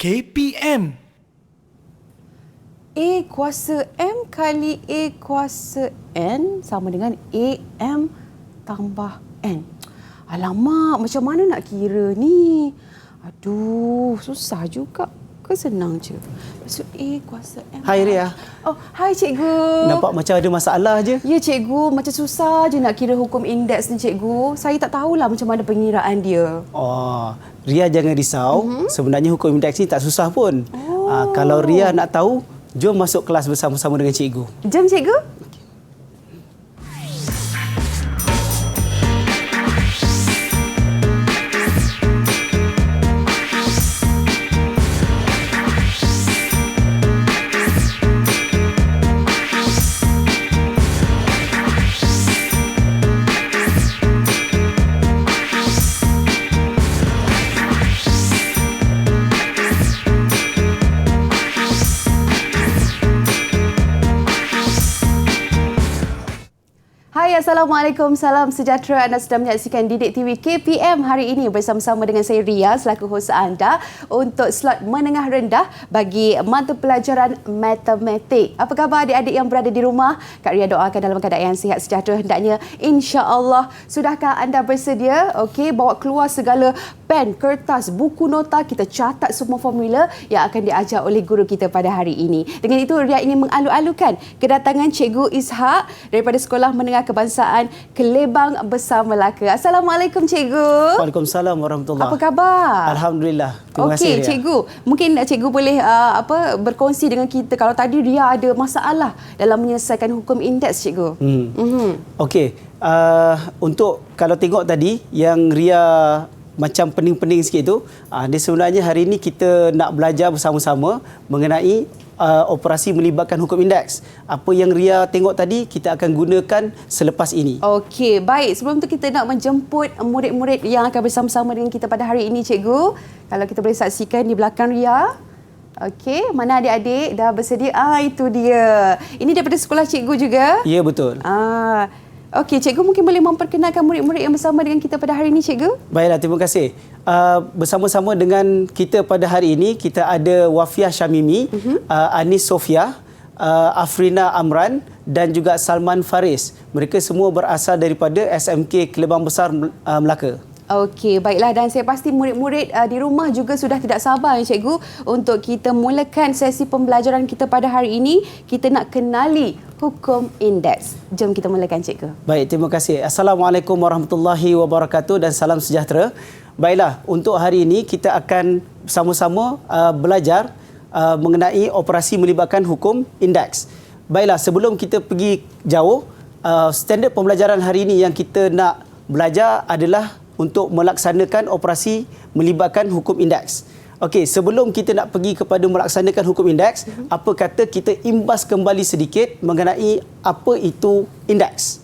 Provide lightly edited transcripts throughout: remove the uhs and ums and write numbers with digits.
KPM. A kuasa M kali A kuasa N sama dengan AM tambah N. Alamak, macam mana nak kira ni? Aduh, susah juga. Ke senang je? Maksud A kuasa M. Hai Ria. Oh, hai cikgu. Nampak macam ada masalah je. Ya cikgu, macam susah je nak kira hukum indeks ni cikgu. Saya tak tahulah macam mana pengiraan dia. Oh, Ria jangan risau. Sebenarnya hukum indeks ni tak susah pun. Kalau Ria nak tahu, jom masuk kelas bersama-sama dengan cikgu. Jom cikgu. Hai, Assalamualaikum. Salam sejahtera. Anda sedang menyaksikan Didik TV KPM hari ini bersama-sama dengan saya Ria selaku hos anda untuk slot menengah rendah bagi mata pelajaran matematik. Apa khabar adik-adik yang berada di rumah? Kak Ria doakan dalam keadaan yang sihat sejahtera hendaknya, insya-Allah. Sudahkah anda bersedia? Okey, bawa keluar segala pen, kertas, buku nota, kita catat semua formula yang akan diajar oleh guru kita pada hari ini. Dengan itu, Ria ingin mengalu-alukan kedatangan Cikgu Ishak daripada Sekolah Menengah Kebangsaan Kelebang Besar Melaka. Assalamualaikum Cikgu. Waalaikumsalam warahmatullahi. Apa khabar? Alhamdulillah. Terima kasih Ria. Cikgu, mungkin Cikgu boleh berkongsi dengan kita kalau tadi Ria ada masalah dalam menyelesaikan hukum indeks Cikgu. Okey, untuk kalau tengok tadi yang Ria macam pening-pening sikit tu, dia sebenarnya hari ini kita nak belajar bersama-sama mengenai operasi melibatkan hukum indeks. Apa yang Ria tengok tadi, kita akan gunakan selepas ini. Okey, baik. Sebelum tu kita nak menjemput murid-murid yang akan bersama-sama dengan kita pada hari ini, Cikgu. Kalau kita boleh saksikan di belakang Ria. Okey, mana adik-adik dah bersedia? Itu dia. Ini daripada sekolah Cikgu juga? Ya, betul. Okey, Cikgu mungkin boleh memperkenalkan murid-murid yang bersama dengan kita pada hari ini, Cikgu? Baiklah, terima kasih. Bersama-sama dengan kita pada hari ini, kita ada Wafiah Syamimi, Anis Sofia, Afrina Amran dan juga Salman Faris. Mereka semua berasal daripada SMK Kelebang Besar Melaka. Okey, baiklah, dan saya pasti murid-murid di rumah juga sudah tidak sabar ya Cikgu untuk kita mulakan sesi pembelajaran kita pada hari ini. Kita nak kenali hukum indeks. Jom kita mulakan Cikgu. Baik, terima kasih. Assalamualaikum warahmatullahi wabarakatuh dan salam sejahtera. Baiklah, untuk hari ini kita akan sama-sama belajar mengenai operasi melibatkan hukum indeks. Baiklah, sebelum kita pergi jauh, standard pembelajaran hari ini yang kita nak belajar adalah untuk melaksanakan operasi melibatkan hukum indeks. Okey, sebelum kita nak pergi kepada melaksanakan hukum indeks, apa kata kita imbas kembali sedikit mengenai apa itu indeks.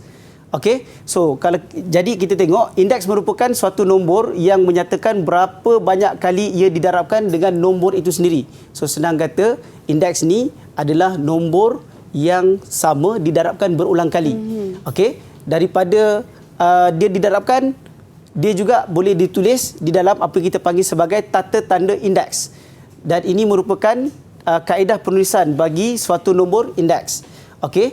Okey, so jadi kita tengok indeks merupakan suatu nombor yang menyatakan berapa banyak kali ia didarabkan dengan nombor itu sendiri. So senang kata, indeks ni adalah nombor yang sama didarabkan berulang kali. Okey, daripada dia didarabkan, dia juga boleh ditulis di dalam apa kita panggil sebagai tata tanda indeks. Dan ini merupakan kaedah penulisan bagi suatu nombor indeks. Okey.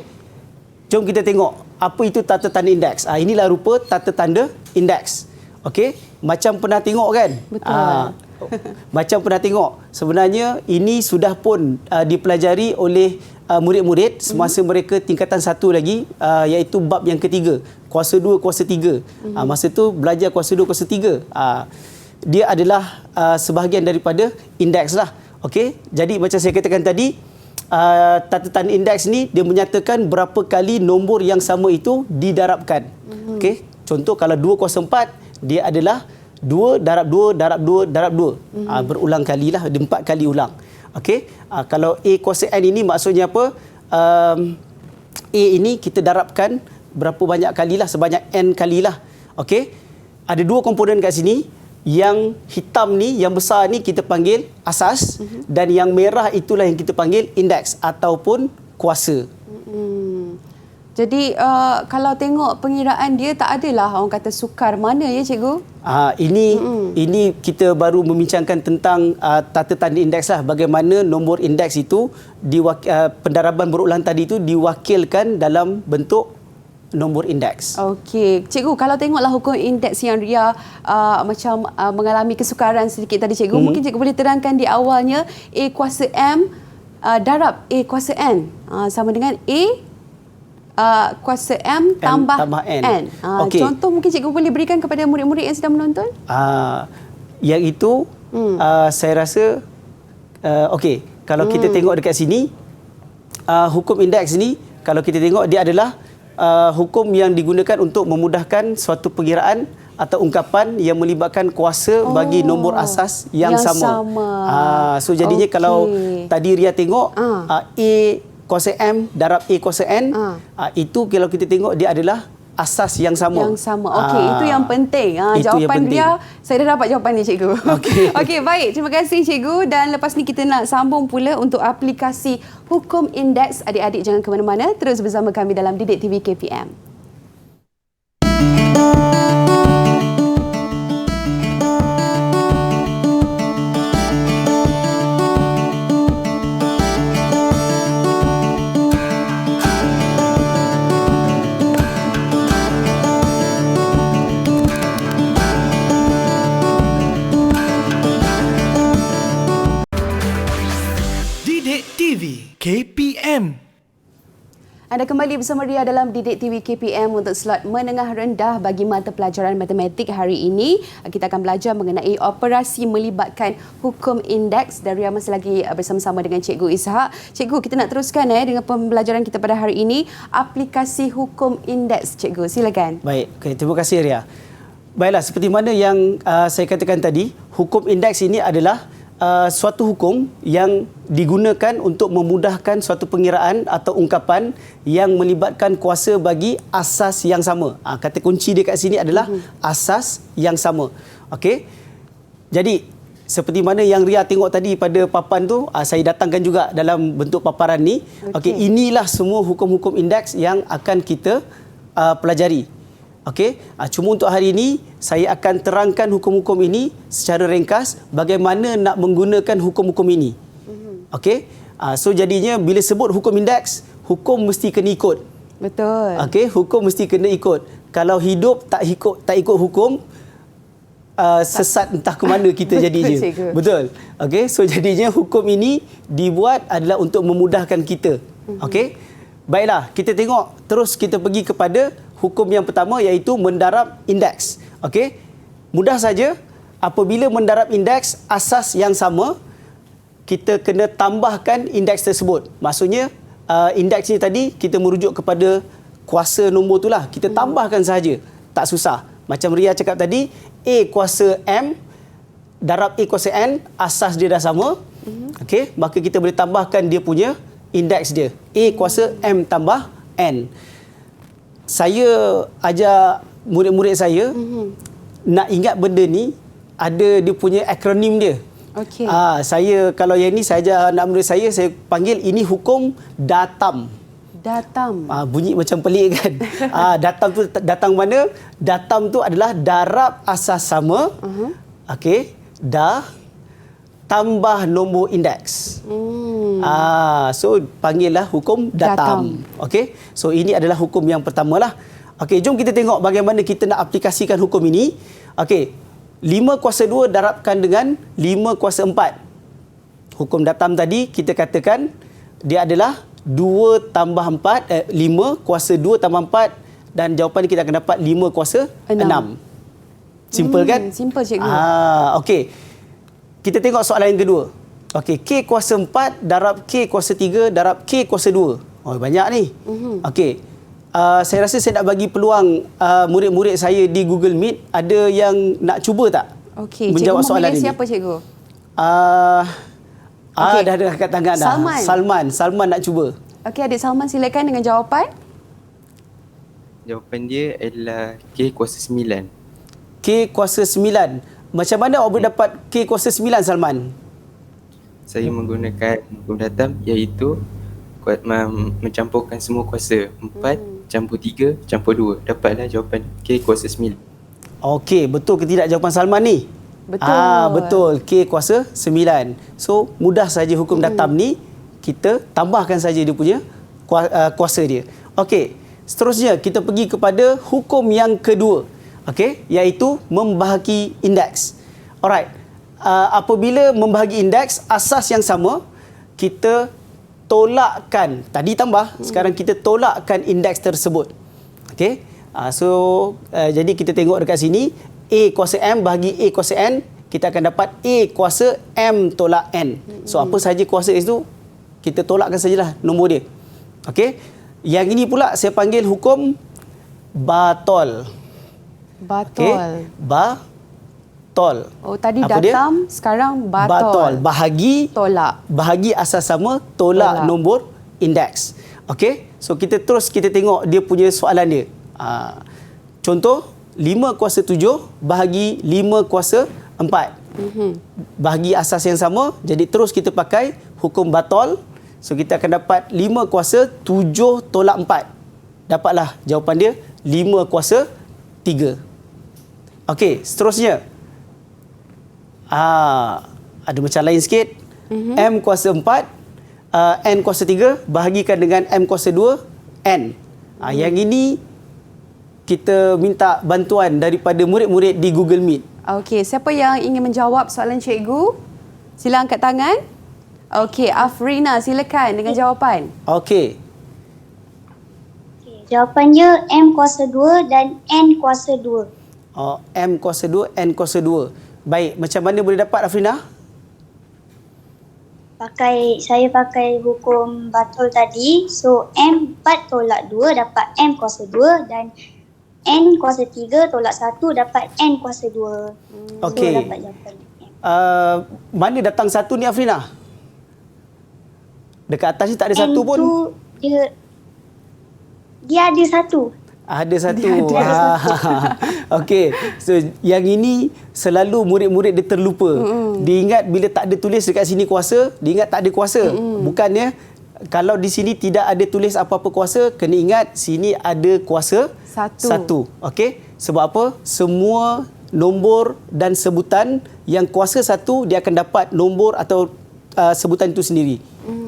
Jom kita tengok apa itu tata tanda indeks. Inilah rupa tata tanda indeks. Okey. Macam pernah tengok kan? Betul. Macam pernah tengok. Sebenarnya ini sudah pun dipelajari oleh murid-murid semasa mereka tingkatan 1 lagi, iaitu bab yang ketiga, kuasa 2, kuasa 3. Masa tu belajar kuasa 2, kuasa 3. Dia adalah sebahagian daripada indeks lah. Okey, jadi macam saya katakan tadi, tata tanda indeks ni dia menyatakan berapa kali nombor yang sama itu didarabkan. Okey, contoh kalau 2 kuasa 4, dia adalah 2 darab 2 darab 2 darab 2. Berulang kalilah, dia 4 kali ulang. Okey, kalau A kuasa N ini maksudnya apa? A ini kita darabkan berapa banyak kalilah, sebanyak N kalilah. Okey, ada 2 komponen kat sini. Yang hitam ni, yang besar ni kita panggil asas, dan yang merah itulah yang kita panggil indeks ataupun kuasa. Jadi kalau tengok pengiraan dia tak adalah orang kata sukar mana ya cikgu? Ini kita baru membincangkan tentang tata tanda indeks lah. Bagaimana nombor indeks itu pendaraban berulang tadi itu diwakilkan dalam bentuk nombor indeks. Okey, cikgu kalau tengoklah hukum indeks yang Ria mengalami kesukaran sedikit tadi cikgu, mungkin cikgu boleh terangkan di awalnya A kuasa M darab A kuasa N sama dengan A kuasa M tambah N. Okay. Contoh mungkin cikgu boleh berikan kepada murid-murid yang sedang menonton? Yang itu saya rasa okey, kalau kita tengok dekat sini hukum indeks ni kalau kita tengok dia adalah hukum yang digunakan untuk memudahkan suatu pengiraan atau ungkapan yang melibatkan kuasa bagi nombor asas yang sama. So jadinya kalau tadi Ria tengok A kuasa M darab A kuasa N, itu kalau kita tengok dia adalah asas yang sama. Yang sama. Okey, itu yang penting. Jawapan dia, saya dah dapat jawapan ni cikgu. Okey, baik. Terima kasih cikgu. Dan lepas ni kita nak sambung pula untuk aplikasi hukum indeks. Adik-adik jangan ke mana-mana. Terus bersama kami dalam Didik TV KPM. KPM. Anda kembali bersama Ria dalam Didik TV KPM untuk slot menengah rendah bagi mata pelajaran matematik hari ini. Kita akan belajar mengenai operasi melibatkan hukum indeks dan Ria masih lagi bersama-sama dengan Cikgu Ishak. Cikgu, kita nak teruskan dengan pembelajaran kita pada hari ini, aplikasi hukum indeks. Cikgu, silakan. Baik, terima kasih Ria. Baiklah, seperti mana yang saya katakan tadi, hukum indeks ini adalah suatu hukum yang digunakan untuk memudahkan suatu pengiraan atau ungkapan yang melibatkan kuasa bagi asas yang sama. Kata kunci dia kat sini adalah asas yang sama. Okey. Jadi seperti mana yang Ria tengok tadi pada papan tu, saya datangkan juga dalam bentuk paparan ni. Okey, inilah semua hukum-hukum indeks yang akan kita pelajari. Okey, cuma untuk hari ini saya akan terangkan hukum-hukum ini secara ringkas bagaimana nak menggunakan hukum-hukum ini. Okey, so jadinya bila sebut hukum indeks, hukum mesti kena ikut. Betul. Okey, hukum mesti kena ikut. Kalau hidup tak ikut hukum, sesat entah ke mana kita jadinya. Betul. Okey, so jadinya hukum ini dibuat adalah untuk memudahkan kita. Okey. Baiklah, kita tengok terus kita pergi kepada hukum yang pertama iaitu mendarab indeks. Okey. Mudah saja, apabila mendarab indeks asas yang sama, kita kena tambahkan indeks tersebut. Maksudnya indeks ni tadi kita merujuk kepada kuasa nombor itulah. Kita tambahkan sahaja. Tak susah. Macam Ria cakap tadi, A kuasa M darab A kuasa N, asas dia dah sama. Okey, maka kita boleh tambahkan dia punya indeks dia. A kuasa M tambah N. Saya ajar murid-murid saya nak ingat benda ni, ada dia punya akronim dia. Okey. Saya kalau yang ni saya ajar anak murid saya panggil ini hukum datam. Datam. Bunyi macam pelik kan. Datam tu datang mana? Datam tu adalah darab asas sama. Okey, tambah nombor indeks. So panggillah hukum datam. Okey. So ini adalah hukum yang pertamalah. Okey, jom kita tengok bagaimana kita nak aplikasikan hukum ini. Okey. 5 kuasa 2 darabkan dengan 5 kuasa 4. Hukum datam tadi kita katakan dia adalah 2 tambah 4, 5 kuasa 2 tambah 4 dan jawapan kita akan dapat 5 kuasa 6. Simple kan? Simple cikgu. Okey. Kita tengok soalan yang kedua. Okey, K kuasa 4 darab K kuasa 3 darab K kuasa 2. Oh, banyak ni. Okey. Saya rasa saya nak bagi peluang murid-murid saya di Google Meet. Ada yang nak cuba tak? Okey, menjawab cikgu soalan memilih ini. siapa cikgu? Okay. Dah ada kat tangan dah. Salman nak cuba. Okey, adik Salman silakan dengan jawapan. Jawapan dia adalah K kuasa 9. K kuasa 9. Macam mana awak boleh dapat K kuasa 9, Salman? Saya menggunakan hukum datam iaitu mencampurkan semua kuasa 4 campur 3 campur 2. Dapatlah jawapan K kuasa 9. Okey, betul ke tidak jawapan Salman ni? Betul. Betul. K kuasa 9. So, mudah saja hukum datam ni, kita tambahkan saja dia punya kuasa dia. Okey, seterusnya kita pergi kepada hukum yang kedua. Okey, iaitu membahagi indeks. Alright. Apabila membahagi indeks, asas yang sama, kita tolakkan, tadi tambah, sekarang kita tolakkan indeks tersebut. Okey. Jadi kita tengok dekat sini, A kuasa M bahagi A kuasa N, kita akan dapat A kuasa M tolak N. So, apa sahaja kuasa itu, kita tolakkan sajalah nombor dia. Okey. Yang ini pula saya panggil hukum batol. Batol. Okey. Batol. Oh, tadi Apa datam, sekarang batol. Batol. Bahagi asas sama, tolak nombor indeks. Okey. So, kita tengok dia punya soalan dia. Contoh, 5 kuasa 7 bahagi 5 kuasa 4. Bahagi asas yang sama, jadi terus kita pakai hukum batol. So, kita akan dapat 5 kuasa 7 tolak 4. Dapatlah jawapan dia 5 kuasa 3. Okey, seterusnya. Ada macam lain sikit. M kuasa 4, N kuasa 3 bahagikan dengan M kuasa 2, N. Yang ini kita minta bantuan daripada murid-murid di Google Meet. Okey, siapa yang ingin menjawab soalan cikgu? Sila angkat tangan. Okey, Afrina, silakan dengan jawapan. Okey. Jawapannya M kuasa 2 dan N kuasa 2. M kuasa 2, N kuasa 2. Baik, macam mana boleh dapat, Afrina? Saya pakai hukum batol tadi. So, M 4 tolak 2 dapat M kuasa 2 dan N kuasa 3 tolak 1 dapat N kuasa 2. Okey. So, dapat jawapan M. Mana datang 1 ni, Afrina? Dekat atas ni tak ada N satu pun. tu dia ada satu. Ada satu. Okey. So, yang ini selalu murid-murid dia terlupa. Dia ingat bila tak ada tulis dekat sini kuasa, dia ingat tak ada kuasa. Bukannya, kalau di sini tidak ada tulis apa-apa kuasa, kena ingat sini ada kuasa satu. Okey. Sebab apa? Semua nombor dan sebutan yang kuasa satu, dia akan dapat nombor atau sebutan itu sendiri.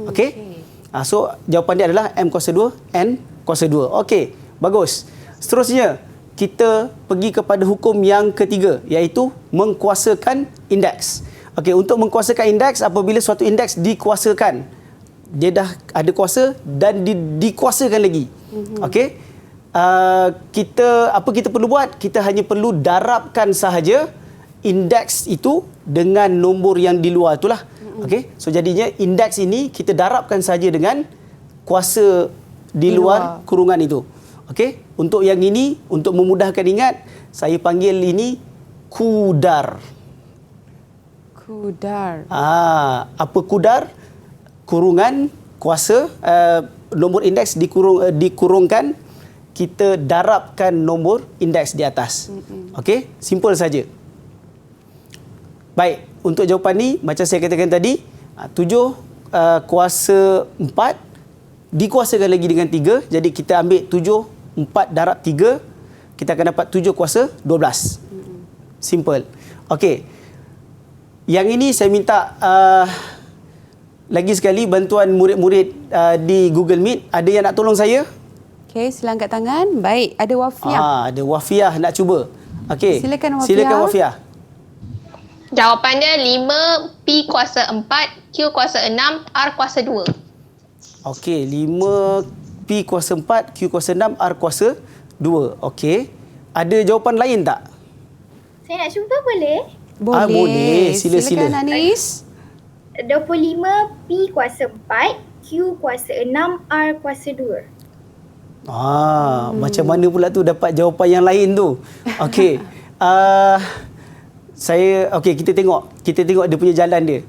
Okey. So, jawapan dia adalah M kuasa 2, N kuasa 2. Okey, bagus. Seterusnya, kita pergi kepada hukum yang ketiga, iaitu mengkuasakan indeks. Okey, untuk mengkuasakan indeks, apabila suatu indeks dikuasakan, dia dah ada kuasa dan dikuasakan lagi. Okey. Apa kita perlu buat? Kita hanya perlu darabkan sahaja indeks itu dengan nombor yang di luar itulah. Okey. So, jadinya indeks ini kita darabkan saja dengan kuasa di luar kurungan itu. Okey. Untuk yang ini, untuk memudahkan ingat, saya panggil ini kudar. Kudar. Apa kudar? Kurungan kuasa, nombor indeks dikurungkan, kita darabkan nombor indeks di atas. Okey, simple saja. Baik, untuk jawapan ni macam saya katakan tadi, 7 kuasa 4 dikuasakan lagi dengan 3. Jadi kita ambil 7, 4 darab 3, kita akan dapat 7 kuasa 12. Simple. Okey. Yang ini saya minta lagi sekali bantuan murid-murid di Google Meet. Ada yang nak tolong saya? Okey, sila angkat tangan. Baik, ada Wafiah. Ada Wafiah nak cuba. Okey. Silakan, Wafiah. Silakan Wafiah. Jawapannya 5 P kuasa 4, Q kuasa 6, R kuasa 2. Okey, 5 P kuasa 4, Q kuasa 6, R kuasa 2. Okey. Ada jawapan lain tak? Saya nak cuba boleh? Boleh. Boleh. Sila. Silakan, Anis. 25 P kuasa 4, Q kuasa 6, R kuasa 2. Macam mana pula tu dapat jawapan yang lain tu? Okey. Kita tengok dia punya jalan dia.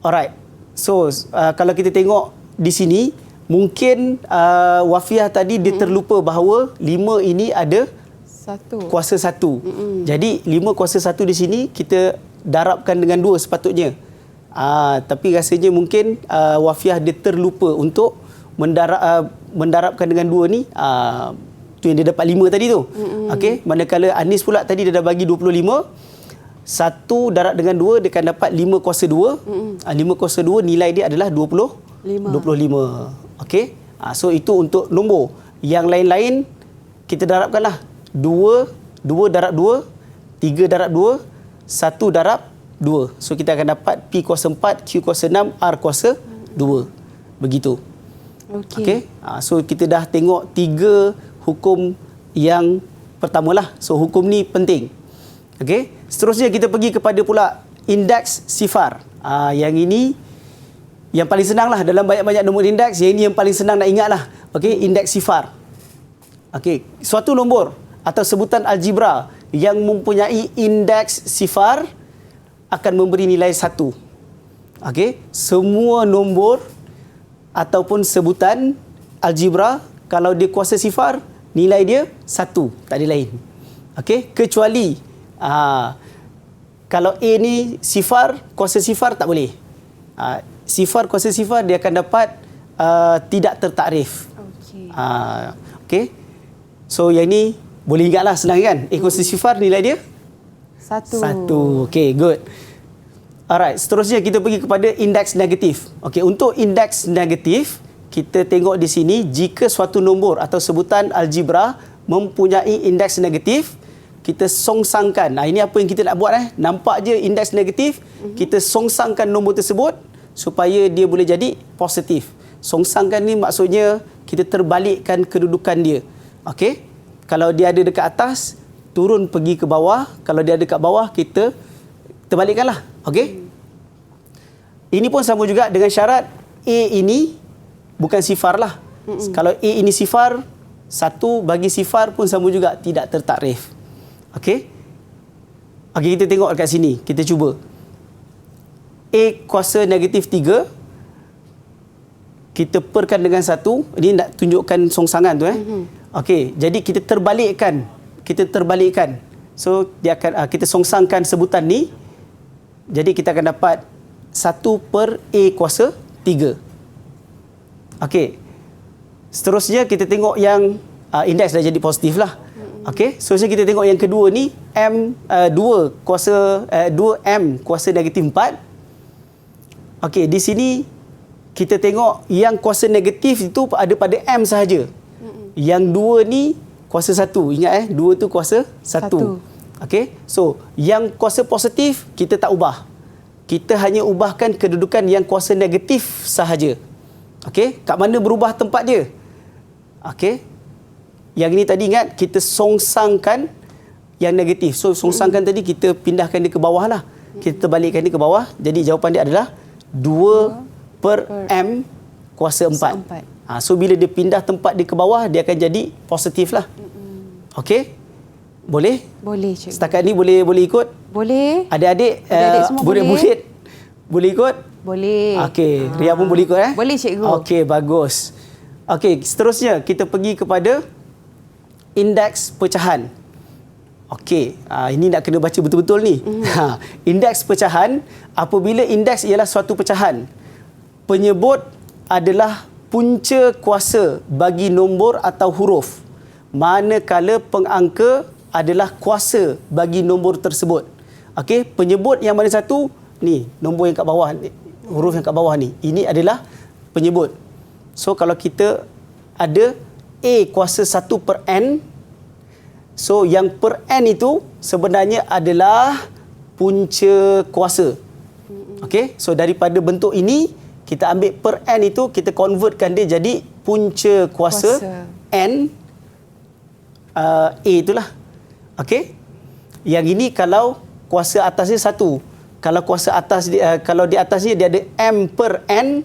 Alright. So, kalau kita tengok di sini, mungkin Wafiah tadi dia terlupa bahawa 5 ini ada kuasa 1. Jadi 5 kuasa 1 di sini kita darabkan dengan 2 sepatutnya. Tapi rasanya mungkin Wafiah dia terlupa untuk mendarabkan dengan 2 ni, tu yang dia dapat 5 tadi tu. Okey, manakala Anis pula tadi dia dah bagi 25. 1 darab dengan 2 dia akan dapat 5 kuasa 2. 5 kuasa 2 nilai dia adalah 25. Okey. So itu untuk nombor. Yang lain-lain kita darabkanlah. 2 darab 2, 3 darab 2, 1 darab 2. So kita akan dapat P kuasa 4, Q kuasa 6, R kuasa 2. Begitu. Okey. So kita dah tengok 3 hukum yang pertamalah. So hukum ni penting. Okey. Seterusnya kita pergi kepada pula indeks sifar. Yang ini yang paling senang lah dalam banyak-banyak nombor indeks. Yang ini yang paling senang nak ingat lah. Okey, indeks sifar. Okey, suatu nombor atau sebutan algebra yang mempunyai indeks sifar akan memberi nilai 1. Okey, semua nombor ataupun sebutan algebra kalau dia kuasa sifar, nilai dia 1, tak ada lain. Okey, kecuali kalau A ni sifar, kuasa sifar tak boleh. Sifar, kuasa sifar dia akan dapat tidak tertakrif. Okey. So yang ni boleh ingatlah, senang kan? A kuasa sifar nilai dia 1. Okey, good. Alright, seterusnya kita pergi kepada indeks negatif. Okey, untuk indeks negatif, kita tengok di sini jika suatu nombor atau sebutan algebra mempunyai indeks negatif, kita songsangkan. Ini apa yang kita nak buat nampak je indeks negatif, kita songsangkan nombor tersebut supaya dia boleh jadi positif. Songsangkan ni maksudnya kita terbalikkan kedudukan dia. Okey? Kalau dia ada dekat atas, turun pergi ke bawah. Kalau dia ada dekat bawah, kita terbalikkanlah. Okey? Ini pun sama juga dengan syarat A ini bukan sifar lah. Kalau A ini sifar, 1 bagi sifar pun sama juga, tidak tertakrif. Okey? Okey, kita tengok dekat sini. Kita cuba. A kuasa negatif 3. Kita perkan dengan 1. Ini nak tunjukkan songsangan tu. Okey, jadi kita terbalikkan. So, dia akan kita songsangkan sebutan ni. Jadi, kita akan dapat 1 per A kuasa 3. Okey. Seterusnya, kita tengok yang indeks dah jadi positif lah. Okey, seterusnya kita tengok yang kedua ni, 2M kuasa negatif 4. Okey, di sini kita tengok yang kuasa negatif itu ada pada M sahaja. Yang 2 ni kuasa 1. Ingat 2 tu kuasa 1. Okey, so yang kuasa positif kita tak ubah. Kita hanya ubahkan kedudukan yang kuasa negatif sahaja. Okey, kat mana berubah tempat dia? Okey. Yang ini tadi ingat kita songsangkan yang negatif. So songsangkan tadi kita pindahkan dia ke bawah lah. Kita terbalikkan dia ke bawah. Jadi jawapan dia adalah 2 per M kuasa 4. So bila dia pindah tempat dia ke bawah, dia akan jadi positif lah. Okey? Boleh? Boleh, cikgu. Setakat ni boleh ikut? Boleh. Adik-adik semua murid-murid boleh ikut? Boleh. Okey, Ria pun boleh ikut Boleh, cikgu. Okey, bagus. Okey, seterusnya kita pergi kepada indeks pecahan. Okey, ini nak kena baca betul-betul ni. Indeks pecahan, apabila indeks ialah suatu pecahan, penyebut adalah punca kuasa bagi nombor atau huruf, manakala pengangka adalah kuasa bagi nombor tersebut. Okey, penyebut yang mana satu? Ni, nombor yang kat bawah ni, huruf yang kat bawah ni. Ini adalah penyebut. So kalau kita ada A kuasa 1 per N, so yang per N itu sebenarnya adalah punca kuasa. Okey, so daripada bentuk ini kita ambil per N itu, kita convertkan dia jadi punca kuasa. N A itulah. Okey, yang ini kalau kuasa atasnya 1. Kalau kuasa atas kalau di atasnya dia ada M per N,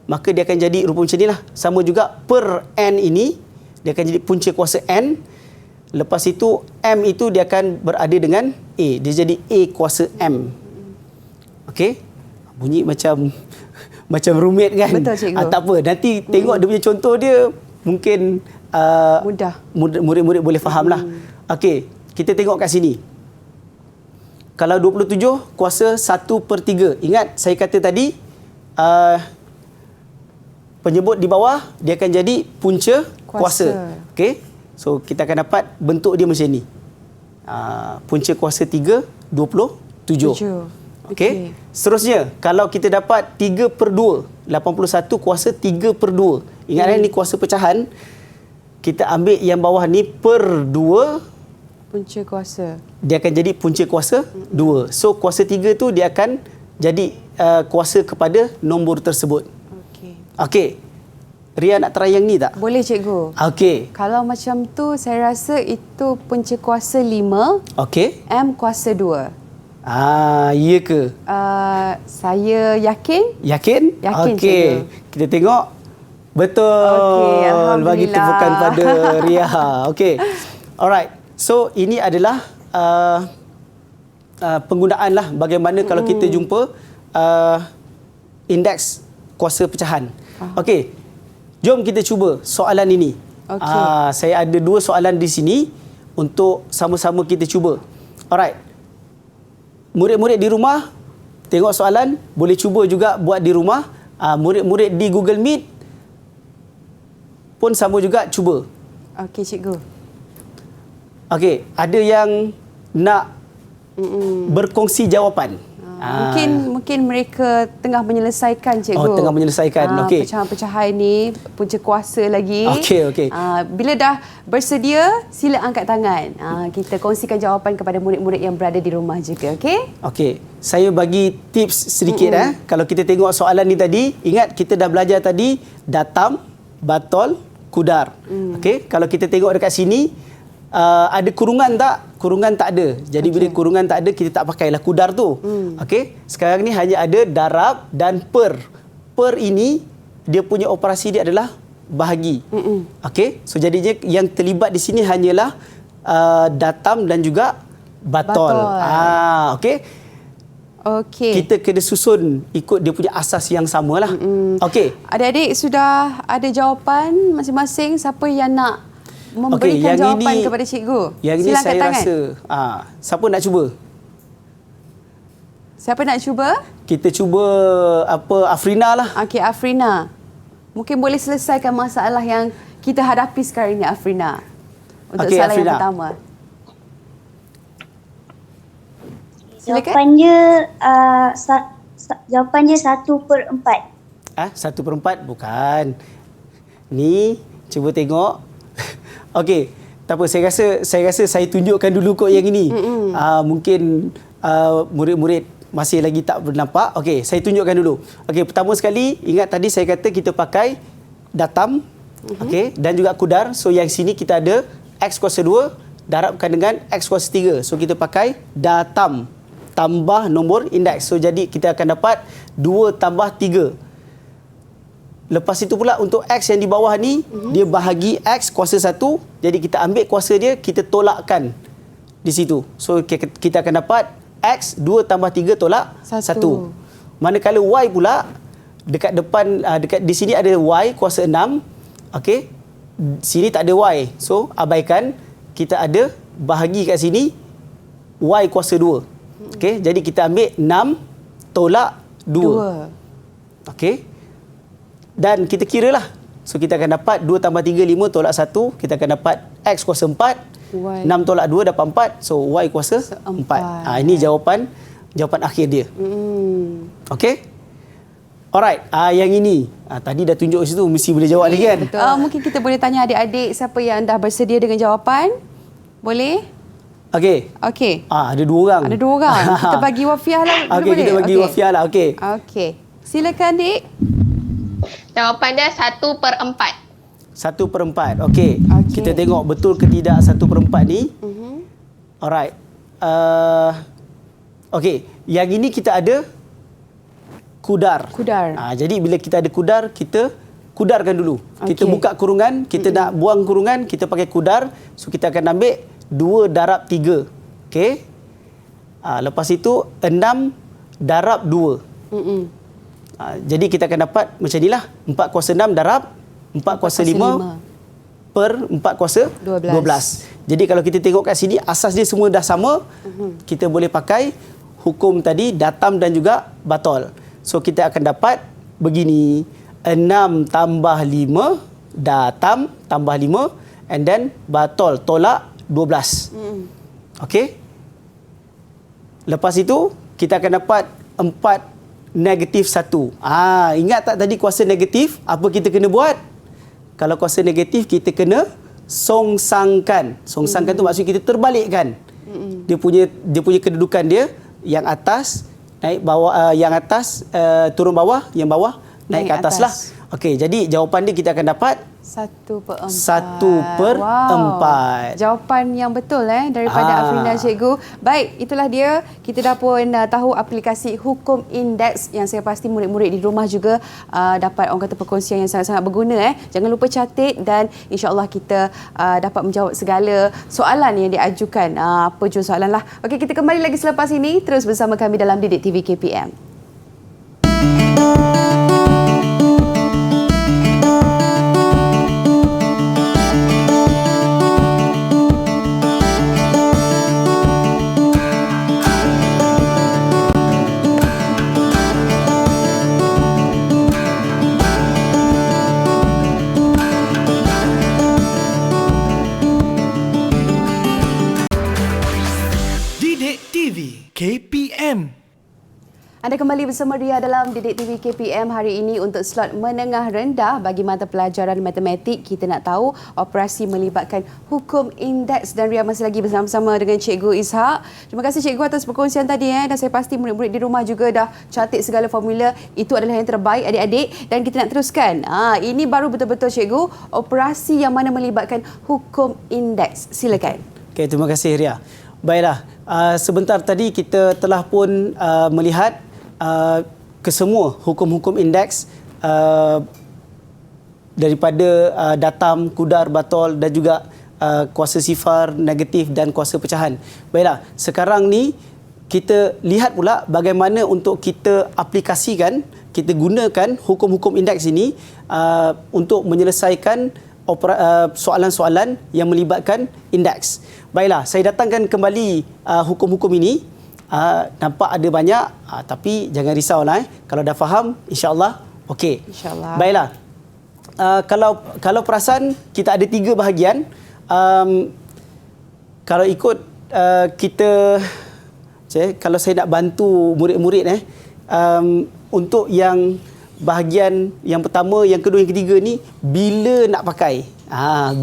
maka dia akan jadi rupa macam inilah. Sama juga per N ini dia akan jadi punca kuasa N. Lepas itu M itu dia akan berada dengan A. Dia jadi A kuasa M. Okey? Bunyi macam rumit kan? Betul, cikgu. Tak apa. Nanti tengok dia punya contoh dia, mungkin mudah. Murid-murid boleh faham lah. Okey, kita tengok kat sini. Kalau 27 kuasa 1 per 3. Ingat saya kata tadi penyebut di bawah dia akan jadi punca kuasa. Kuasa. Okey. So kita akan dapat bentuk dia macam ni. Punca kuasa 3, 27. Okey. Seterusnya, kalau kita dapat 3/2, 81 kuasa 3/2. Ingat ni kuasa pecahan. Kita ambil yang bawah ni per 2, Punca kuasa. dia akan jadi punca kuasa 2. So kuasa 3 tu dia akan jadi kuasa kepada nombor tersebut. Okey. Okey. Ria nak try yang ni tak? Boleh cikgu. Okey. Kalau macam tu saya rasa itu punca kuasa 5, Okey. M kuasa 2. Ya ke? Saya yakin. Yakin? Yakin, Okey. cikgu. Kita tengok. Betul. Okey, Alhamdulillah. Bagi tepukan pada Ria. Okey. Alright. So ini adalah penggunaan lah bagaimana kalau kita jumpa indeks kuasa pecahan. Okey. Jom kita cuba soalan ini. Okey. Saya ada 2 soalan di sini untuk sama-sama kita cuba. Alright. Murid-murid di rumah tengok soalan, boleh cuba juga buat di rumah. Murid-murid di Google Meet pun sama juga cuba. Okey cikgu. Okey, ada yang nak berkongsi jawapan. Mungkin mereka tengah menyelesaikan cikgu. Oh, tengah menyelesaikan. Okey. Pecahan-pecahan ni punca kuasa lagi. Okey. Bila dah bersedia, sila angkat tangan. Kita kongsikan jawapan kepada murid-murid yang berada di rumah juga, okey? Okey, saya bagi tips sedikit. Kalau kita tengok soalan ni tadi, ingat kita dah belajar tadi datam, batol, kudar. Okey, kalau kita tengok dekat sini, ada kurungan tak? Kurungan tak ada. Jadi bila kurungan tak ada, kita tak pakailah kudar tu. Okey, sekarang ni hanya ada darab dan per. Per ini dia punya operasi dia adalah bahagi. Okey, so jadinya yang terlibat di sini hanyalah datam dan juga batol. Okey. Okey. Kita kena susun ikut dia punya asas yang samalah. Okey. Adik-adik sudah ada jawapan masing-masing, siapa yang nak memberikan jawapan kepada cikgu? Yang ini saya tangan. rasa siapa nak cuba? Siapa nak cuba? Kita cuba Afrina lah. Okey, Afrina. Mungkin boleh selesaikan masalah yang kita hadapi sekarang ini, Afrina. Untuk soalan Afrina. yang pertama. Silakan. Jawapannya 1/4. 1/4 bukan. Ni cuba tengok. Okey, tak apa, saya rasa saya tunjukkan dulu kot yang ini. Mungkin murid-murid masih lagi tak bernampak. Okey, saya tunjukkan dulu. Okey, pertama sekali ingat tadi saya kata kita pakai datam, okey, dan juga kudar. So yang sini kita ada x kuasa 2 darabkan dengan x kuasa 3. So kita pakai datam tambah nombor indeks. So jadi kita akan dapat 2 tambah 3. Lepas itu pula untuk X yang di bawah ni, dia bahagi X kuasa 1. Jadi kita ambil kuasa dia, kita tolakkan di situ. So kita akan dapat X 2 tambah 3 tolak 1. Manakala Y pula, dekat depan, dekat di sini ada Y kuasa 6. Okey. Sini tak ada Y. So abaikan, kita ada bahagi kat sini Y kuasa 2. Okey. Jadi kita ambil 6 tolak 2. Okey. Dan kita kiralah. So kita akan dapat 2 tambah 3, 5 tolak 1. Kita akan dapat X kuasa 4. 6 tolak 2 dapat 4. So Y kuasa 4. Ini jawapan akhir dia. Okey? Alright. Yang ini. Tadi dah tunjuk situ. Mesti boleh jawab lagi kan? Mungkin kita boleh tanya adik-adik siapa yang dah bersedia dengan jawapan. Boleh? Okey. Ada 2 orang. Ada 2 orang. Kita bagi Wafiah lah. Okey, kita bagi Wafiah lah. Okey. Silakan, Dik. Jawapan dia 1/4. 1/4. Okey. Kita tengok betul ke tidak 1/4 ni. Alright. Okey. Yang ini kita ada kudar. Jadi bila kita ada kudar, kita kudarkan dulu. Kita buka kurungan, kita nak buang kurungan, kita pakai kudar. So kita akan ambil 2 darab 3. Okey. Lepas itu 6 darab 2. Jadi kita akan dapat macam inilah. 4 kuasa 6 darab 4 kuasa 5 per 4 kuasa 12. Jadi kalau kita tengok kat sini, asas dia semua dah sama. Kita boleh pakai hukum tadi, datam dan juga batol. So kita akan dapat begini. 6 tambah 5, datam tambah 5, and then batol, tolak 12. Okey. Lepas itu, kita akan dapat 4 negatif 1. Ingat tak tadi kuasa negatif, apa kita kena buat? Kalau kuasa negatif, kita kena songsangkan. Songsangkan tu maksud kita terbalikkan. Dia punya kedudukan dia, yang atas naik bawah, yang atas turun bawah, yang bawah naik ke atas lah. Okey, jadi jawapan dia kita akan dapat 1/4. 1/4. Jawapan yang betul daripada Afrina cikgu. Baik, itulah dia. Kita dah pun tahu aplikasi hukum indeks yang saya pasti murid-murid di rumah juga dapat orang kata perkongsian yang sangat-sangat berguna. Jangan lupa catat dan insya-Allah kita dapat menjawab segala soalan yang diajukan. Apa je soalan lah. Okey, kita kembali lagi selepas ini terus bersama kami dalam Didik TV KPM. KPM. Anda kembali bersama Ria dalam Didik TV KPM hari ini untuk slot menengah rendah bagi mata pelajaran matematik. Kita nak tahu operasi melibatkan hukum indeks dan Ria masih lagi bersama-sama dengan Cikgu Ishak. Terima kasih Cikgu atas perkongsian tadi dan saya pasti murid-murid di rumah juga dah catat segala formula. Itu adalah yang terbaik adik-adik dan kita nak teruskan. Ini baru betul-betul Cikgu operasi yang mana melibatkan hukum indeks. Silakan. Okey, terima kasih Ria. Baiklah, sebentar tadi kita telah pun melihat kesemua hukum-hukum indeks daripada datam, kudar, batol dan juga kuasa sifar, negatif dan kuasa pecahan. Baiklah, sekarang ni kita lihat pula bagaimana untuk kita aplikasikan, kita gunakan hukum-hukum indeks ini untuk menyelesaikan soalan-soalan yang melibatkan indeks. Baiklah, saya datangkan kembali hukum-hukum ini. Nampak ada banyak, tapi jangan risaulah. Kalau dah faham, insya-Allah okey. Insya-Allah. Baiklah. Kalau perasan, kita ada 3 bahagian. Kalau ikut kita, kalau saya nak bantu murid-murid untuk yang bahagian yang pertama, yang kedua, yang ketiga ni bila nak pakai.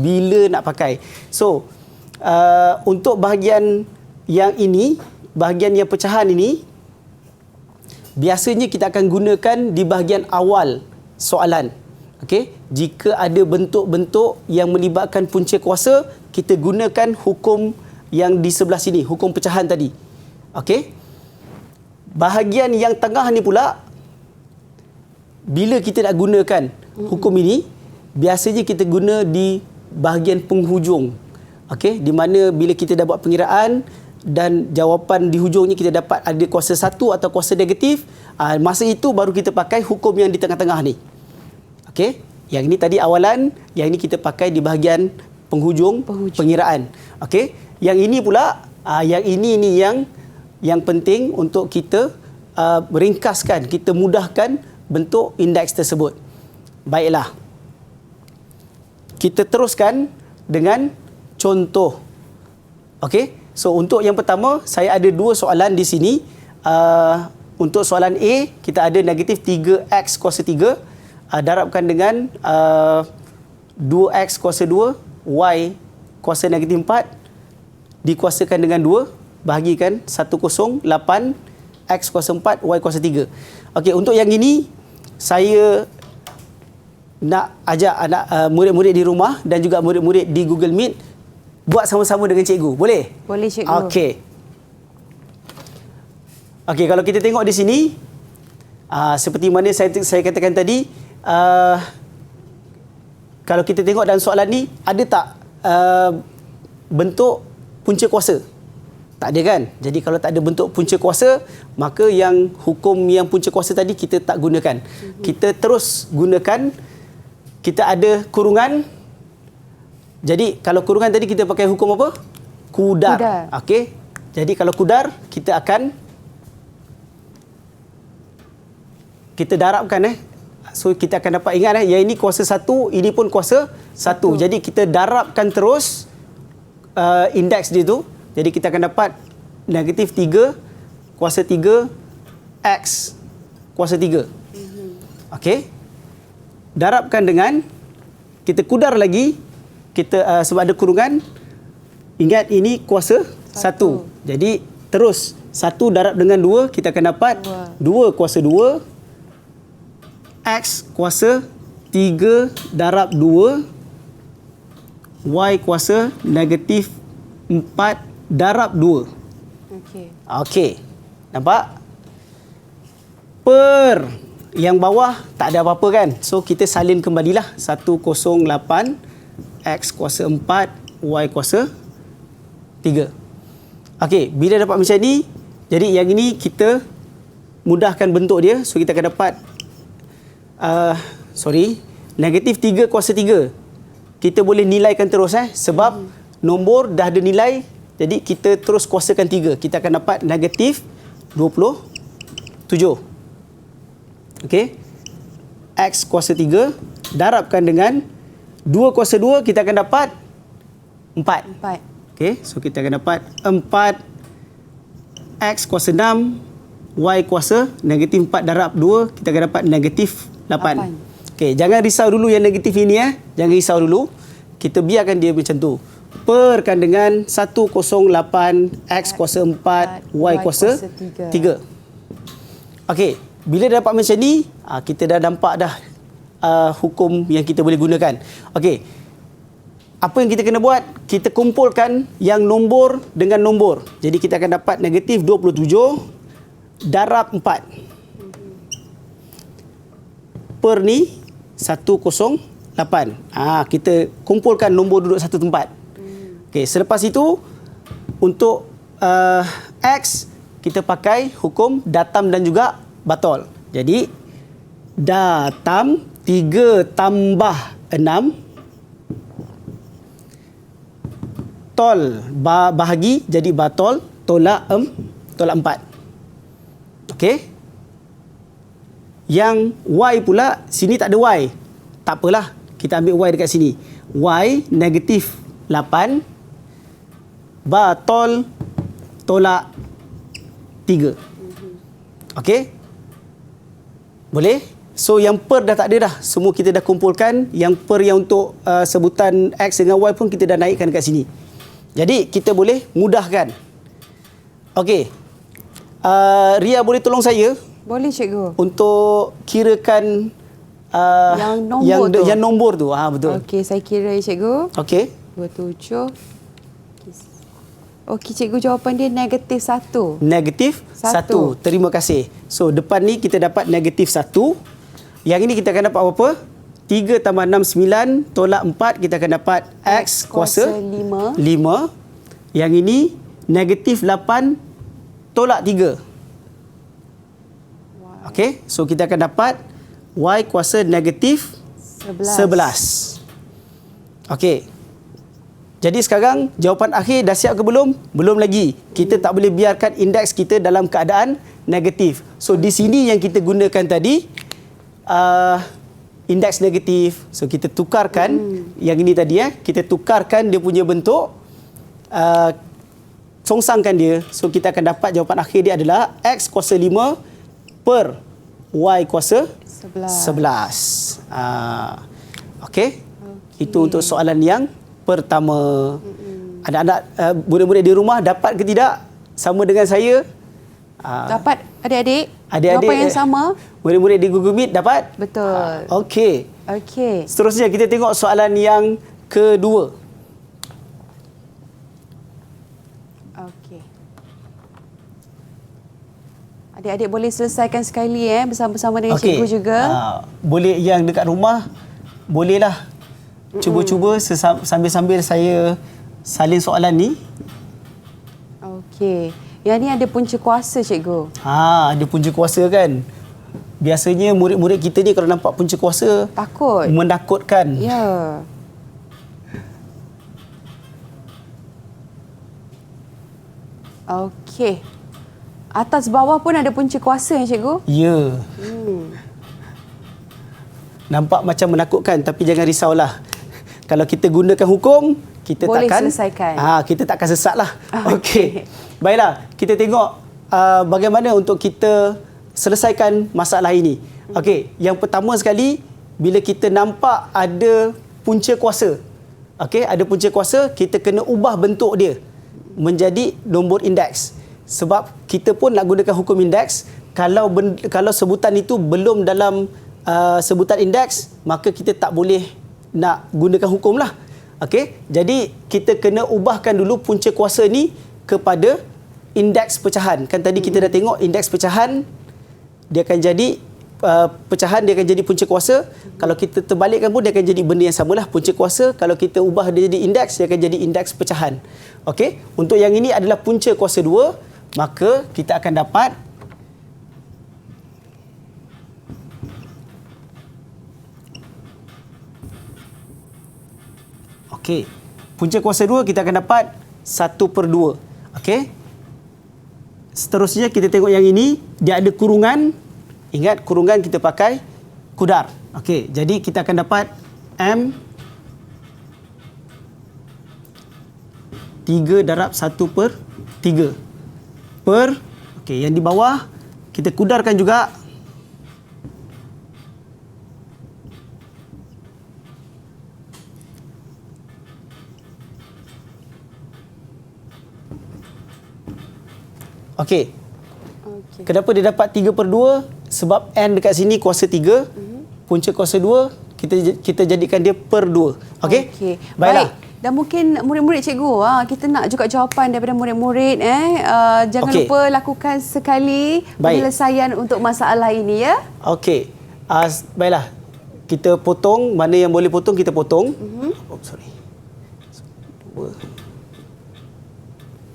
Bila nak pakai. So, untuk bahagian yang ini, bahagian yang pecahan ini, biasanya kita akan gunakan di bahagian awal soalan. Okey, jika ada bentuk-bentuk yang melibatkan punca kuasa, kita gunakan hukum yang di sebelah sini, hukum pecahan tadi. Okey. Bahagian yang tengah ni pula, bila kita nak gunakan hukum ini, biasanya kita guna di bahagian penghujung. Okey, di mana bila kita dah buat pengiraan dan jawapan di hujungnya kita dapat ada kuasa 1 atau kuasa negatif, masa itu baru kita pakai hukum yang di tengah-tengah ni. Okey, yang ini tadi awalan, yang ini kita pakai di bahagian penghujung. Pengiraan. Okey, yang ini pula, yang ini ni yang penting untuk kita ringkaskan, kita mudahkan bentuk indeks tersebut. Baiklah. Kita teruskan dengan contoh. Okey. So untuk yang pertama, saya ada 2 soalan di sini. Untuk soalan A, kita ada negatif 3x kuasa 3 darabkan dengan 2x kuasa 2, y kuasa negatif 4 dikuasakan dengan 2, bahagikan 108 x kuasa 4, y kuasa 3. Okey, untuk yang ini saya nak ajak anak murid-murid di rumah dan juga murid-murid di Google Meet buat sama-sama dengan cikgu. Boleh? Boleh cikgu. Okey. Okey, kalau kita tengok di sini, seperti mana saya katakan tadi, kalau kita tengok dalam soalan ni, ada tak bentuk punca kuasa? Tak ada kan? Jadi kalau tak ada bentuk punca kuasa, maka yang hukum yang punca kuasa tadi kita tak gunakan. Kita terus gunakan, kita ada kurungan. Jadi kalau kurungan tadi kita pakai hukum apa? Kudar. Okey. Jadi kalau kudar, kita akan kita darabkan So kita akan dapat, ingat yang ini kuasa 1, ini pun kuasa 1. Jadi kita darabkan terus indeks dia tu. Jadi kita akan dapat negatif 3 kuasa 3 X kuasa 3. Okey. Darabkan dengan, kita kudar lagi, kita sebab ada kurungan, ingat ini kuasa 1. Jadi terus 1 darab dengan 2, kita akan dapat 2 kuasa 2 X kuasa 3 darab 2 Y kuasa negatif 4 darab 2. Okey. Okey. Nampak? Per yang bawah tak ada apa-apa kan? So kita salin kembalilah. 108 X kuasa 4 Y kuasa 3. Okey, bila dapat macam ni, jadi yang ini kita mudahkan bentuk dia. So kita akan dapat negatif 3 kuasa 3. Kita boleh nilaikan terus sebab nombor dah ada nilai, jadi kita terus kuasakan 3. Kita akan dapat negatif 27. Okey. X kuasa 3 darabkan dengan 2 kuasa 2, kita akan dapat 4. Okey, so kita akan dapat 4 X kuasa 6 Y kuasa negatif 4 darab 2, kita akan dapat negatif 8. Okey, jangan risau dulu yang negatif ini Jangan risau dulu. Kita biarkan dia macam tu. Perkan dengan 108 X kuasa 4 Y kuasa 3. Okey, bila dapat macam ni, kita dah nampak dah hukum yang kita boleh gunakan. Okey. Apa yang kita kena buat? Kita kumpulkan yang nombor dengan nombor. Jadi kita akan dapat negatif 27 darab 4. Per ni 108. Kita kumpulkan nombor duduk satu tempat. Okey, selepas itu untuk X kita pakai hukum datam dan juga batol. Jadi datam 3 tambah 6 tol bahagi jadi batol tolak 4. Okey. Yang Y pula, sini tak ada Y. Tak apalah, kita ambil Y dekat sini. Y negatif 8 batol tolak 3. Okey? Boleh? So yang per dah tak ada dah. Semua kita dah kumpulkan. Yang per yang untuk sebutan X dengan Y pun kita dah naikkan dekat sini. Jadi kita boleh mudahkan. Okey. Ria boleh tolong saya? Boleh cikgu. Untuk kirakan yang nombor tu. Betul. Okey, saya kira cikgu. Okey. 27. Okey cikgu, jawapan dia negatif 1. Negatif 1. Terima kasih. So depan ni kita dapat negatif 1. Yang ini kita akan dapat apa? 3 tambah 6, 9 tolak 4, kita akan dapat X kuasa 5. Yang ini negatif 8 tolak 3. Okey, so kita akan dapat Y kuasa negatif 11. Okey. Jadi sekarang jawapan akhir dah siap ke belum? Belum lagi. Kita tak boleh biarkan indeks kita dalam keadaan negatif. So di sini yang kita gunakan tadi indeks negatif. So kita tukarkan yang ini tadi kita tukarkan dia punya bentuk, songsangkan dia. So kita akan dapat jawapan akhir dia adalah X kuasa 5 per Y kuasa 11. Okey. Itu untuk soalan yang pertama. Anak-anak murid-murid di rumah dapat ke tidak sama dengan saya? Dapat adik-adik? Adik-adik jawapan yang sama? Murid-murid di Google Meet dapat? Betul. Okey. Okey. Seterusnya kita tengok soalan yang kedua. Okey. Adik-adik boleh selesaikan sekali bersama-sama dengan cikgu juga. Boleh yang dekat rumah, bolehlah cuba-cuba sambil-sambil saya salin soalan ni. Okey. Yang ni ada punca kuasa cikgu. Ada punca kuasa kan. Biasanya murid-murid kita ni kalau nampak punca kuasa takut. Menakutkan. Ya. Okey. Atas bawah pun ada punca kuasa cikgu? Ya. nampak macam menakutkan, tapi jangan risaulah. Kalau kita gunakan hukum, kita Boleh takkan selesaikan. kita takkan sesatlah. Okey. Okey. Baiklah, kita tengok bagaimana untuk kita selesaikan masalah ini. Okey, yang pertama sekali, bila kita nampak ada punca kuasa. Okey, ada punca kuasa, kita kena ubah bentuk dia menjadi nombor indeks. Sebab kita pun nak gunakan hukum indeks, kalau sebutan itu belum dalam sebutan indeks, maka kita tak boleh nak gunakan hukum lah. Okey, jadi kita kena ubahkan dulu punca kuasa ni kepada indeks pecahan. Kan tadi kita dah tengok indeks pecahan, dia akan jadi pecahan, dia akan jadi punca kuasa. Kalau kita terbalikkan pun dia akan jadi benda yang samalah, punca kuasa. Kalau kita ubah dia jadi indeks, dia akan jadi indeks pecahan. Okey, untuk yang ini adalah punca kuasa 2, maka kita akan dapat okey, punca kuasa 2 kita akan dapat 1/2. Okey. Seterusnya kita tengok yang ini, dia ada kurungan. Ingat, kurungan kita pakai kudar. Okey, jadi kita akan dapat M 3 darab 1/3 per, okey, yang di bawah kita kudarkan juga. Okey. Kenapa dia dapat 3/2? Sebab N dekat sini kuasa 3. Punca kuasa 2, kita jadikan dia per 2. Okey? Okey. Baiklah. Baik. Dan mungkin murid-murid cikgu, kita nak juga jawapan daripada murid-murid. Jangan Okey. lupa lakukan sekali penyelesaian untuk masalah ini, ya. Okey. Baiklah. Kita potong, mana yang boleh potong kita potong. Oh, sorry.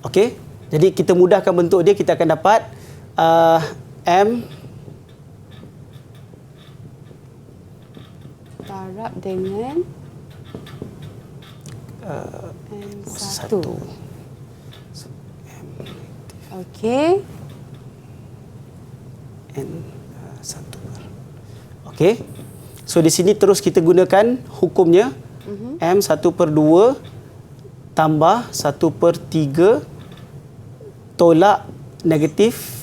Okey. Jadi kita mudahkan bentuk dia, kita akan dapat M darab dengan M1. Okey. N1. Okey. So di sini terus kita gunakan hukumnya. M1/2 tambah 1/3 tolak negatif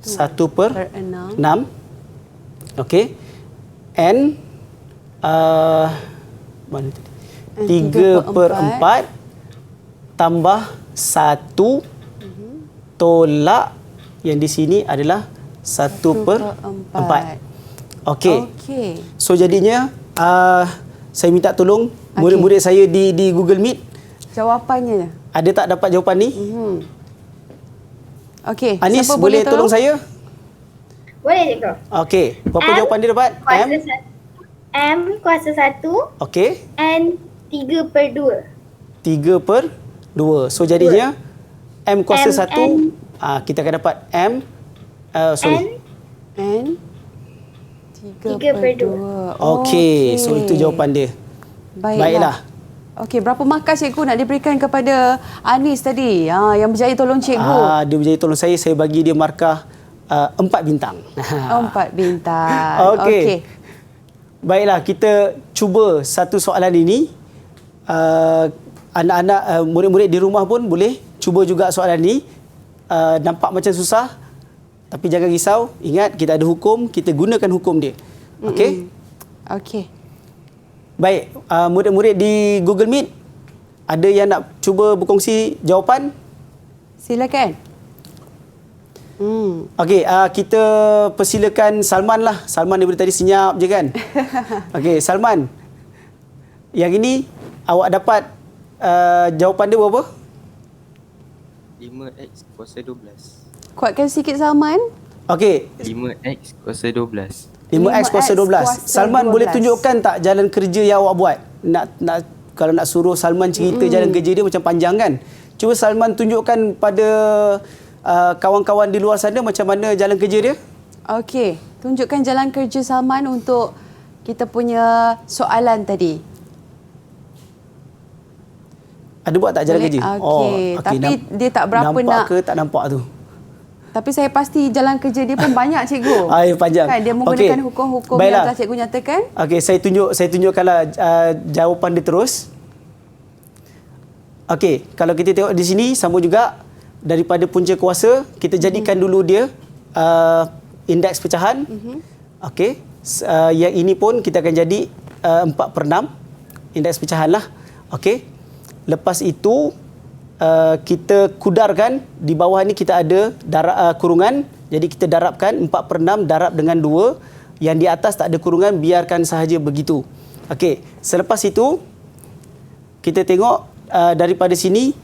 1/6. Okey. N mana tadi? 3/4 tambah 1 tolak yang di sini adalah 1/4. Okey. So jadinya saya minta tolong murid-murid saya di Google Meet. Jawapannya. Ada tak dapat jawapan ni? Okey. Anis, Siapa boleh tolong saya? Boleh, cikgu. Okey. Berapa jawapan dia dapat? M kuasa 1. Okey. N 3/2. 3/2. So jadinya M kuasa 1, kita akan dapat M N 3/2. Okey. So itu jawapan dia. Baiklah. Okey, berapa markah cikgu nak diberikan kepada Anis tadi? Yang berjaya tolong cikgu. Dia berjaya tolong saya bagi dia markah 4 bintang. 4 bintang. Okey. Baiklah, kita cuba satu soalan ini. Anak-anak, murid-murid di rumah pun boleh cuba juga soalan ini. Nampak macam susah, tapi jangan risau. Ingat, kita ada hukum, kita gunakan hukum dia. Okey? Okey. Baik, murid-murid di Google Meet, ada yang nak cuba berkongsi jawapan? Silakan. Okey, kita persilakan Salman lah. Salman daripada tadi senyap je kan? Okey, Salman. Yang ini awak dapat jawapan dia berapa? 5x kuasa 12. Kuatkan sikit Salman. Okey. 5x kuasa 12. 5x kuasa 12. Salman 12. boleh tunjukkan tak jalan kerja yang awak buat? Kalau nak suruh Salman cerita jalan kerja dia macam panjang kan? Cuba Salman tunjukkan pada kawan-kawan di luar sana macam mana jalan kerja dia. Okey, tunjukkan jalan kerja Salman untuk kita punya soalan tadi. Ada buat tak jalan kerja? Okey, tapi dia tak berapa nampak nak. Nampak ke tak nampak tu? Tapi saya pasti jalan kerja dia pun banyak cikgu. Panjang. Kan dia menggunakan hukum-hukum yang telah cikgu nyatakan. Okey, saya tunjukkanlah jawapan dia terus. Okey, kalau kita tengok di sini sama juga daripada punca kuasa, kita jadikan dulu dia indeks pecahan. Okey, yang ini pun kita akan jadi 4/6 indeks pecahan lah. Okey. Lepas itu kita kudarkan, di bawah ni kita ada kurungan, jadi kita darabkan 4/6 darab dengan 2, yang di atas tak ada kurungan, biarkan sahaja begitu. Okey, selepas itu kita tengok daripada sini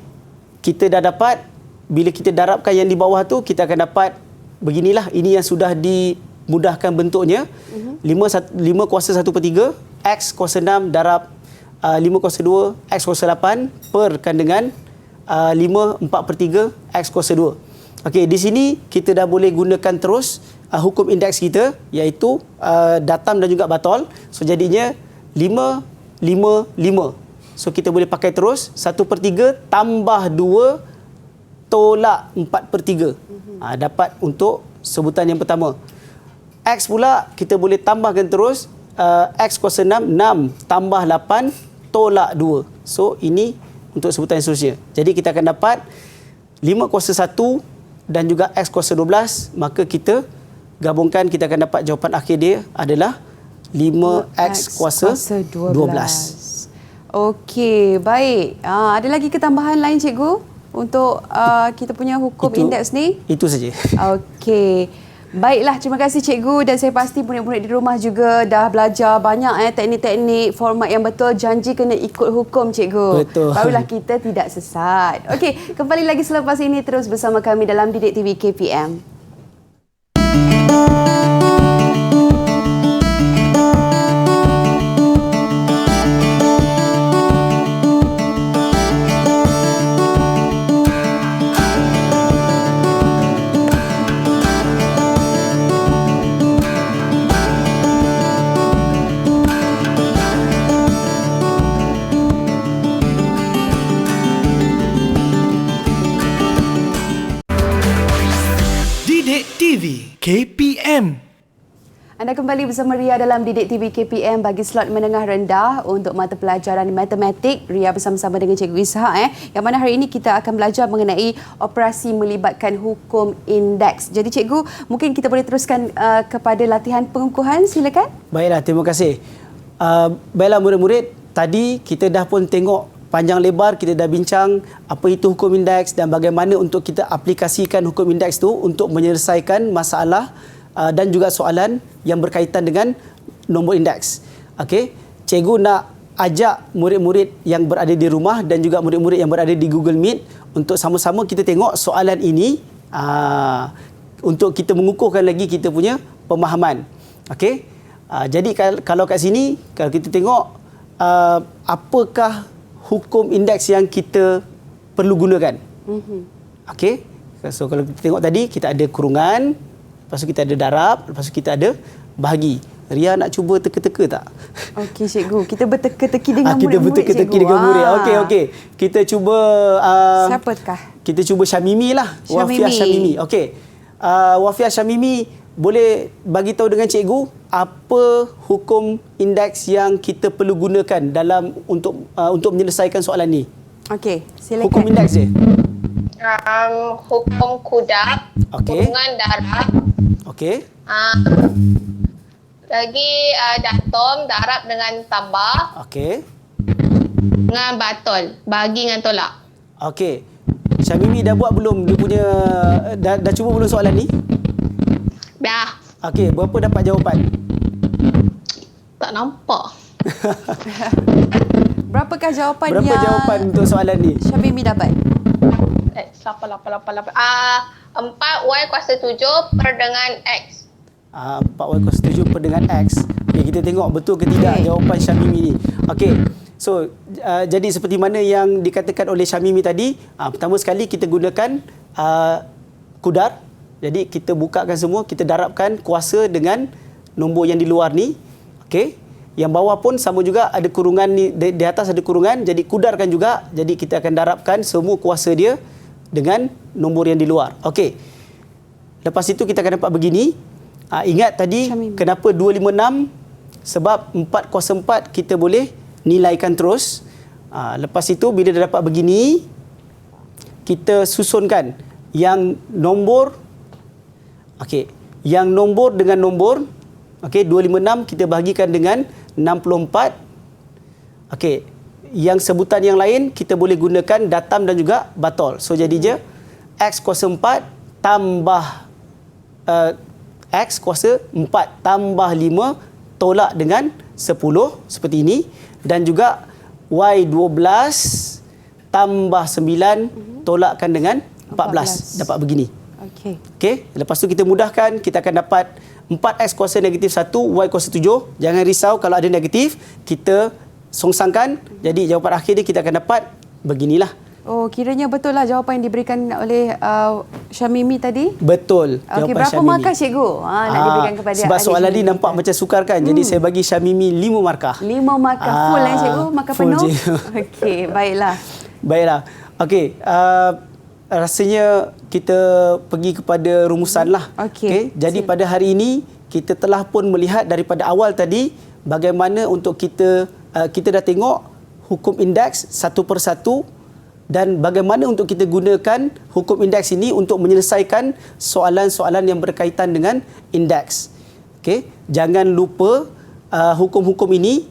kita dah dapat, bila kita darabkan yang di bawah tu kita akan dapat beginilah, ini yang sudah dimudahkan bentuknya. 5 kuasa 1/3 X kuasa 6 darab 5 kuasa 2 X kuasa 8 perkan dengan 5 4/3 X kuasa 2. Okey, di sini kita dah boleh gunakan terus hukum indeks kita, iaitu datam dan juga batol. So jadinya 5, 5, 5. So kita boleh pakai terus 1/3 tambah 2 tolak 4/3. Dapat untuk sebutan yang pertama. X pula kita boleh tambahkan terus X kuasa 6, 6 tambah 8 tolak 2. So ini untuk sebutan yang seterusnya. Jadi kita akan dapat 5 kuasa 1 dan juga X kuasa 12. Maka kita gabungkan, kita akan dapat jawapan akhir dia adalah 5X kuasa 12. Okey, baik. Ada lagi ketambahan lain cikgu untuk kita punya hukum indeks ni? Itu saja. Okey. Baiklah, terima kasih cikgu, dan saya pasti murid-murid di rumah juga dah belajar banyak teknik-teknik format yang betul. Janji kena ikut hukum cikgu. Betul. Barulah kita tidak sesat. Okey, kembali lagi selepas ini terus bersama kami dalam Didik TV KPM. TV KPM. Anda kembali bersama Ria dalam Didik TV KPM bagi slot menengah rendah untuk mata pelajaran matematik. Ria bersama-sama dengan Cikgu Ishak yang mana hari ini kita akan belajar mengenai operasi melibatkan hukum indeks. Jadi Cikgu, mungkin kita boleh teruskan kepada latihan pengukuhan, silakan. Baiklah, terima kasih. Baiklah murid-murid, tadi kita dah pun tengok panjang lebar, kita dah bincang apa itu hukum indeks dan bagaimana untuk kita aplikasikan hukum indeks tu untuk menyelesaikan masalah dan juga soalan yang berkaitan dengan nombor indeks. Okey, cikgu nak ajak murid-murid yang berada di rumah dan juga murid-murid yang berada di Google Meet untuk sama-sama kita tengok soalan ini untuk kita mengukuhkan lagi kita punya pemahaman. Okey, jadi kalau kat sini kalau kita tengok apakah hukum indeks yang kita perlu gunakan. Okey. So kalau kita tengok tadi, kita ada kurungan, lepas tu kita ada darab, lepas tu kita ada bahagi. Ria nak cuba teka-teka tak? Okey cikgu, kita berteka-teki dengan murid-murid. Kita berteka-teki dengan murid. Okey. Kita cuba siapakah? Kita cuba Syamimi lah. Wafiah Syamimi. Okey. Wafiah Syamimi, boleh bagi tahu dengan cikgu apa hukum indeks yang kita perlu gunakan dalam untuk menyelesaikan soalan ni? Okey, silakan. Hukum indeks je. Hukum kudap, kurungan darab. Okey. Lagi datum, darab dengan tambah. Okey. Dengan batol, bagi dengan tolak. Okey. Syamimi dah buat belum dia punya dah cuba belum soalan ni? Dah. Okey, berapa dapat jawapan? Tak nampak. Berapakah jawapan Berapa yang jawapan untuk soalan ni? Syamimi dapat? 4Y kuasa 7 per dengan X. 4Y kuasa 7 per dengan X. Okay, kita tengok betul ke tidak jawapan Syamimi ni. Okey. So, jadi seperti mana yang dikatakan oleh Syamimi tadi, pertama sekali kita gunakan kudar. Jadi kita bukakan semua, kita darabkan kuasa dengan nombor yang di luar ni. Okey. Yang bawah pun sama juga, ada kurungan ni, di atas ada kurungan, jadi kudarkan juga. Jadi kita akan darabkan semua kuasa dia dengan nombor yang di luar. Okey. Lepas itu kita akan dapat begini. Ingat tadi kenapa 256? Sebab 4 kuasa 4 kita boleh nilaikan terus. Lepas itu bila dah dapat begini, kita susunkan yang nombor, yang nombor dengan nombor. 256 kita bahagikan dengan 64. Yang sebutan yang lain kita boleh gunakan datam dan juga batol. So jadi je X kuasa 4 tambah X kuasa 4 tambah 5 tolak dengan 10 seperti ini. Dan juga Y 12 tambah 9 tolakkan dengan 14. Dapat begini. Okey. Lepas tu kita mudahkan, kita akan dapat 4X kuasa negatif 1, Y kuasa 7. Jangan risau kalau ada negatif, kita songsangkan. Jadi jawapan akhir dia kita akan dapat beginilah. Oh, kiranya betul lah jawapan yang diberikan oleh Syamimi tadi? Betul. Okey, berapa markah cikgu nak diberikan kepada sebab soalan ni nampak macam sukar kan. Jadi saya bagi Syamimi 5 markah. 5 markah full cikgu? Markah penuh? Okey, baiklah. Okey, rasanya kita pergi kepada rumusan lah. Okey. Jadi pada hari ini kita telah pun melihat daripada awal tadi bagaimana untuk kita dah tengok hukum indeks satu persatu dan bagaimana untuk kita gunakan hukum indeks ini untuk menyelesaikan soalan-soalan yang berkaitan dengan indeks. Okey, jangan lupa hukum-hukum ini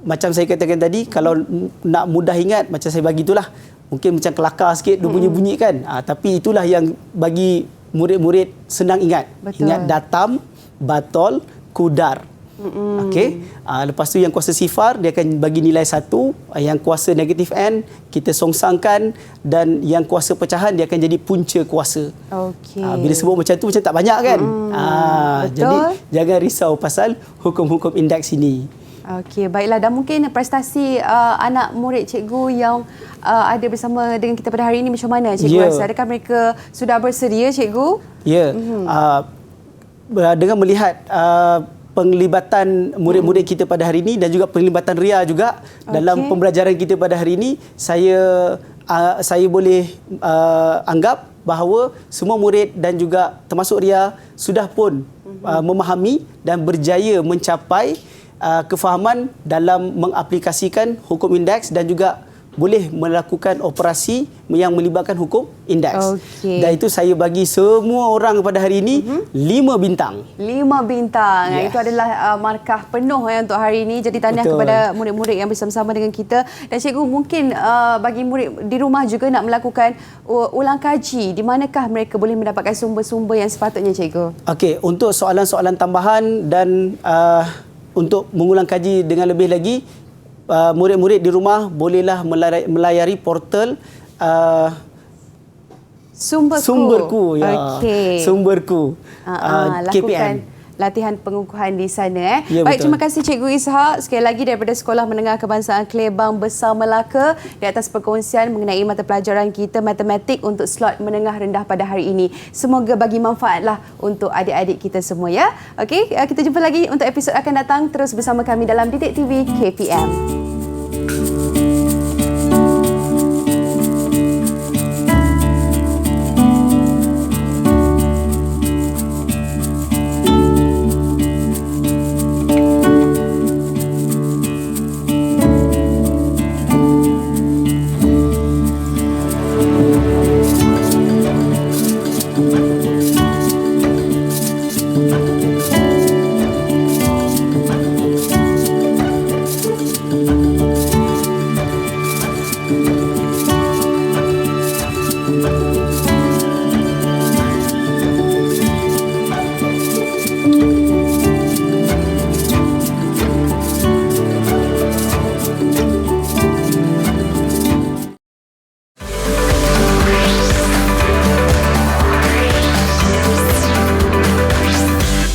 macam saya katakan tadi, kalau nak mudah ingat macam saya bagi itulah. Mungkin macam kelakar sikit dia bunyi-bunyi kan. Tapi itulah yang bagi murid-murid senang ingat. Betul. Ingat datam, batol, kudar. Okey. Lepas tu yang kuasa sifar dia akan bagi nilai 1, yang kuasa negatif n kita songsangkan dan yang kuasa pecahan dia akan jadi punca kuasa. Okey. Bila sebut macam tu macam tak banyak kan? Jadi jangan risau pasal hukum-hukum indeks ini. Okey, baiklah. Dan mungkin prestasi anak murid cikgu yang ada bersama dengan kita pada hari ini macam mana cikgu rasa? Adakah mereka sudah bersedia cikgu? Ya. Dengan melihat penglibatan murid-murid kita pada hari ini dan juga penglibatan Ria juga dalam pembelajaran kita pada hari ini, saya boleh anggap bahawa semua murid dan juga termasuk Ria sudah pun memahami dan berjaya mencapai kefahaman dalam mengaplikasikan hukum indeks dan juga boleh melakukan operasi yang melibatkan hukum indeks. Dan itu saya bagi semua orang pada hari ini 5 bintang. 5 bintang. Itu adalah markah penuh untuk hari ini. Jadi tahniah kepada murid-murid yang bersama-sama dengan kita. Dan cikgu, mungkin bagi murid di rumah juga nak melakukan ulang kaji. Di manakah mereka boleh mendapatkan sumber-sumber yang sepatutnya cikgu? Okey, untuk soalan-soalan tambahan dan untuk mengulang kaji dengan lebih lagi, murid-murid di rumah bolehlah melayari portal Sumberku. Sumberku. KPM. Latihan pengukuhan di sana. Ya, baik, betul. terima kasih Cikgu Ishak sekali lagi daripada Sekolah Menengah Kebangsaan Klebang Besar Melaka di atas perkongsian mengenai mata pelajaran kita matematik untuk slot menengah rendah pada hari ini. Semoga bagi manfaatlah untuk adik-adik kita semua ya. Okey, kita jumpa lagi untuk episod akan datang. Terus bersama kami dalam Didik TV KPM.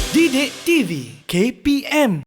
Didik TV KPM